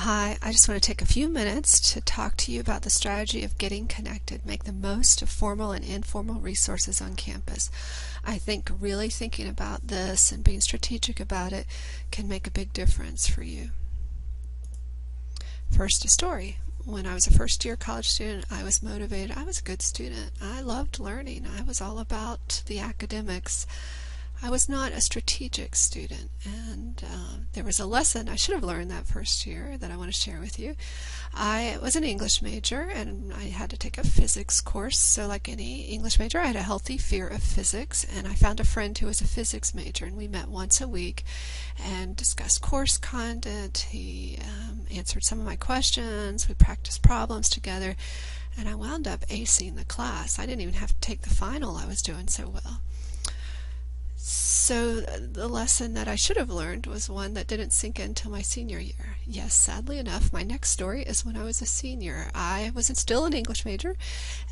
Hi, I just want to take a few minutes to talk to you about the strategy of getting connected. Make the most of formal and informal resources on campus. I think really thinking about this and being strategic about it can make a big difference for you. First, a story. When I was a first-year college student, I was motivated. I was a good student. I loved learning. I was all about the academics. I was not a strategic student, and there was a lesson I should have learned that first year that I want to share with you. I was an English major, and I had to take a physics course, so like any English major, I had a healthy fear of physics, and I found a friend who was a physics major, and we met once a week and discussed course content. He answered some of my questions, we practiced problems together, and I wound up acing the class. I didn't even have to take the final. I was doing so well. So the lesson that I should have learned was one that didn't sink in until my senior year. Yes, sadly enough, my next story is when I was a senior. I was still an English major,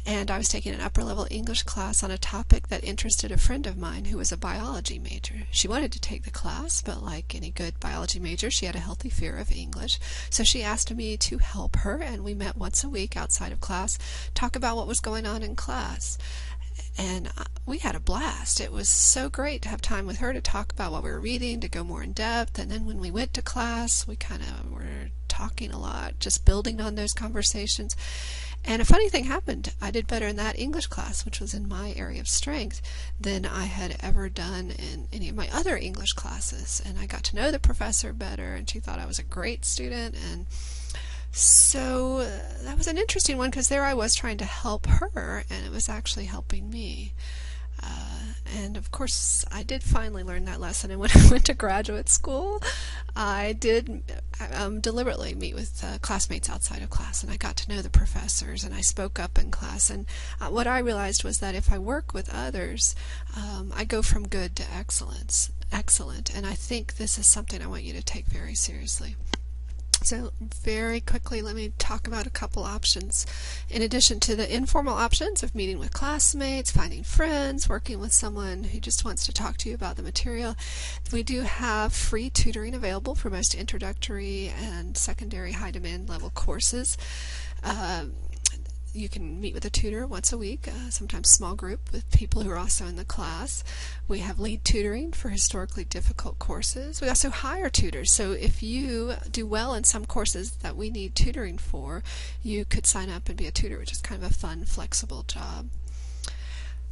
and I was taking an upper-level English class on a topic that interested a friend of mine who was a biology major. She wanted to take the class, but like any good biology major, she had a healthy fear of English. So she asked me to help her, and we met once a week outside of class, talk about what was going on in class. And we had a blast. It was so great to have time with her to talk about what we were reading, to go more in depth. And then when we went to class, we kind of were talking a lot, just building on those conversations. And a funny thing happened. I did better in that English class, which was in my area of strength, than I had ever done in any of my other English classes. And I got to know the professor better, and she thought I was a great student. And so that was an interesting one, because there I was trying to help her, and it was actually helping me. And of course, I did finally learn that lesson. And when I went to graduate school, I did deliberately meet with classmates outside of class, and I got to know the professors, and I spoke up in class. And what I realized was that if I work with others, I go from good to excellent. And I think this is something I want you to take very seriously. So very quickly, let me talk about a couple options. In addition to the informal options of meeting with classmates, finding friends, working with someone who just wants to talk to you about the material, we do have free tutoring available for most introductory and secondary high demand level courses. You can meet with a tutor once a week, sometimes small group with people who are also in the class. We have lead tutoring for historically difficult courses. We also hire tutors, so if you do well in some courses that we need tutoring for, you could sign up and be a tutor, which is kind of a fun, flexible job.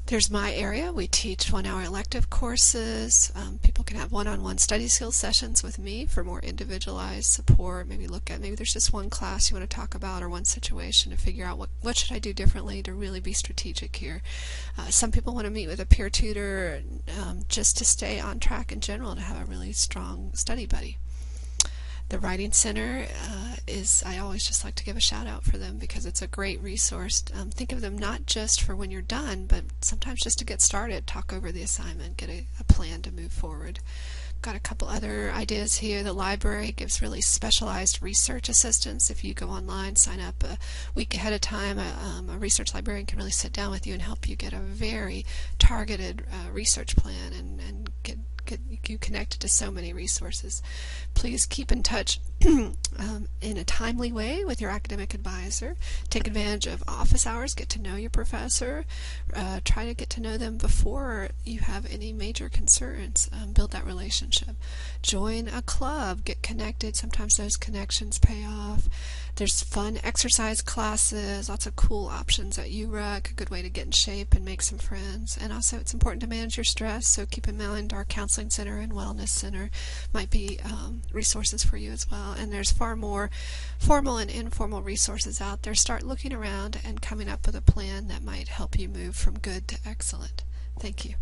There's my area. We teach 1-hour elective courses. People can have one-on-one study skills sessions with me for more individualized support. Maybe there's just one class you want to talk about or one situation to figure out what should I do differently to really be strategic here. Some people want to meet with a peer tutor just to stay on track in general, to have a really strong study buddy. The Writing Center I always just like to give a shout out for them, because it's a great resource. Think of them not just for when you're done, but sometimes just to get started, talk over the assignment, get a plan to move forward. Got a couple other ideas here. The library gives really specialized research assistance. If you go online, sign up a week ahead of time, a research librarian can really sit down with you and help you get a very targeted research plan and get you connected to so many resources. Please keep in touch in a timely way with your academic advisor. Take advantage of office hours, get to know your professor, try to get to know them before you have any major concerns. Build that relationship. Join a club, get connected. Sometimes those connections pay off. There's fun exercise classes, lots of cool options at UREC, a good way to get in shape and make some friends. And also it's important to manage your stress, so keep in mind our counseling center and wellness center might be resources for you as well. And there's far more formal and informal resources out there. Start looking around and coming up with a plan that might help you move from good to excellent. Thank you.